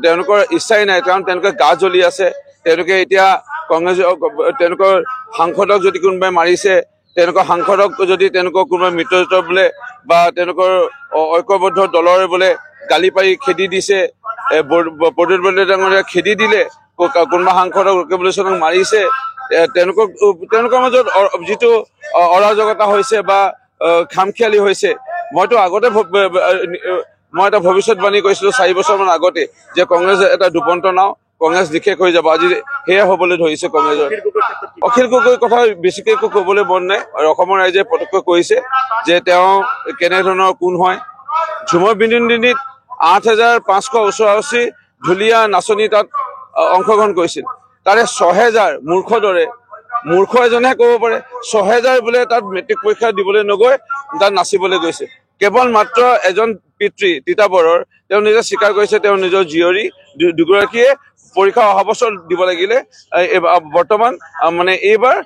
তেওঁলোকৰ ইচ্ছাই নাই, কাৰণ তেওঁলোকে গা জ্বলি আছে। তেওঁলোকে এতিয়া কংগ্ৰেছ তেওঁলোকৰ সাংসদক যদি কোনোবাই মাৰিছে, তেওঁলোকৰ সাংসদক যদি তেওঁলোকৰ কোনোবাই মিত্ৰজোঁটৰ বোলে বা তেওঁলোকৰ ঐক্যবদ্ধ দলৰে বোলে গালি পাৰি খেদি দিছে, প্ৰদ্যুৎ বৰদলৈ ডাঙৰীয়া খেদি দিলে, কোনোবা সাংসদক ৰেভলিউচনক মাৰিছে, তেওঁলোকৰ মাজত যিটো অৰাজকতা হৈছে বা খামখিয়ালি হৈছে, মইতো আগতে মই এটা ভৱিষ্যতবাণী কৰিছিলোঁ 4 বছৰমান আগতে যে কংগ্ৰেছ এটা ডুবন্ত নাও, কংগ্ৰেছ নিশেষ হৈ যাব। আজি সেয়া হ'বলৈ ধৰিছে কংগ্ৰেছৰ। অখিল গগৈৰ কথা বেছিকৈ একো ক'বলৈ মন নাই। আৰু অসমৰ ৰাইজে প্ৰত্যক্ষ কৰিছে যে তেওঁ কেনেধৰণৰ কোন হয়। ঝুমৰ বিনোদিনীত 8,500 ওচৰা-ওচৰি ঢুলীয়া নাচনী তাত অংশগ্ৰহণ কৰিছিল। তাৰে 6,000 মূৰ্খৰ দৰে, মূৰ্খ এজনেহে ক'ব পাৰে 6,000 বোলে তাত মেট্ৰিক পৰীক্ষা দিবলৈ নগৈ তাত নাচিবলৈ গৈছে। কেৱল মাত্ৰ এজন পিতৃ তিতাবৰৰ তেওঁ নিজে স্বীকাৰ কৰিছে তেওঁ নিজৰ জীয়ৰী দুগৰাকীয়ে পৰীক্ষা অহা বছৰ দিব লাগিলে, বৰ্তমান মানে এইবাৰ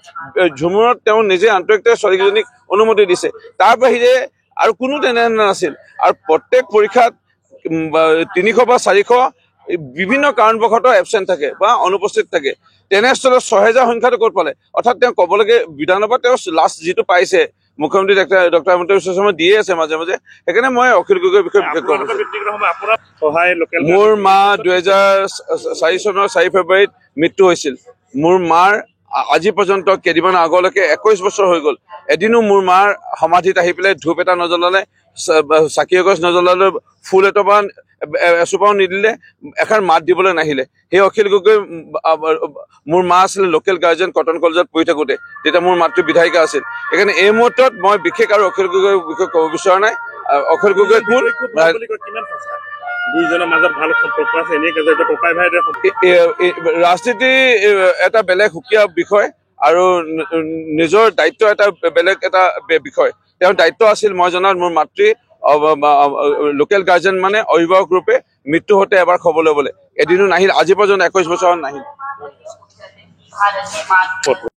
ঝুমুৰত তেওঁ নিজে আন্তৰিকতাৰে ছোৱালীকেইজনীক অনুমতি দিছে। তাৰ বাহিৰে আৰু কোনো তেনেধৰণৰ নাছিল। আৰু প্ৰত্যেক পৰীক্ষাত 300 বা 400 বিভিন্ন কাৰণবশতঃ এবচেণ্ট থাকে বা অনুপস্থিত থাকে। তেনেস্থলত 6,000 সংখ্যাটো ক'ত পালে? অৰ্থাৎ তেওঁ ক'বলৈকে বিধানসভাত তেওঁ লাষ্ট যিটো পাইছে মুখ্যমন্ত্ৰী ডক্টৰ হিমন্ত বিশ্ব শৰ্মা দিয়ে আছে মাজে মাজে। সেইকাৰণে মই অখিল গগৈৰ বিষয়ে বিশেষ ক'ব। মোৰ মা 2004 চনৰ 4 ফেব্ৰুৱাৰীত মৃত্যু হৈছিল। মোৰ মাৰ আজি পৰ্যন্ত কেইদিনমান আগলৈকে 21 বছৰ হৈ গ'ল, এদিনো মোৰ মাৰ সমাধিত আহি পেলাই ধূপ এটা নজ্বলালে, চাকি এগছ নজ্বলালে, ফুল এচোপাও নিদিলে, এষাৰ মাত দিবলৈ নাহিলে। সেই অখিল গগৈ মোৰ মা আছিলে লোকেল গাৰ্জেন কটন কলেজত পঢ়ি থাকোঁতে, তেতিয়া মোৰ মাতৃ বিধায়িকা আছিল। সেইকাৰণে এই মুহূৰ্তত মই বিশেষ আৰু অখিল গগৈৰ বিষয়ে ক'ব বিচৰা নাই। অখিল গগৈ কোন, ৰাজনীতি এটা বেলেগ সুকীয়া বিষয় আৰু নিজৰ দায়িত্ব এটা বেলেগ এটা বিষয়। তেওঁৰ দায়িত্ব আছিল মই জনাত মোৰ মাতৃ লোকেল গাৰ্জেন মানে অভিভাৱক ৰূপে মৃত্যু হওঁতে এবাৰ খবৰ ল'বলৈ, এদিনো নাহিল। আজি পৰ্যন্ত 21 বছৰত নাহিল।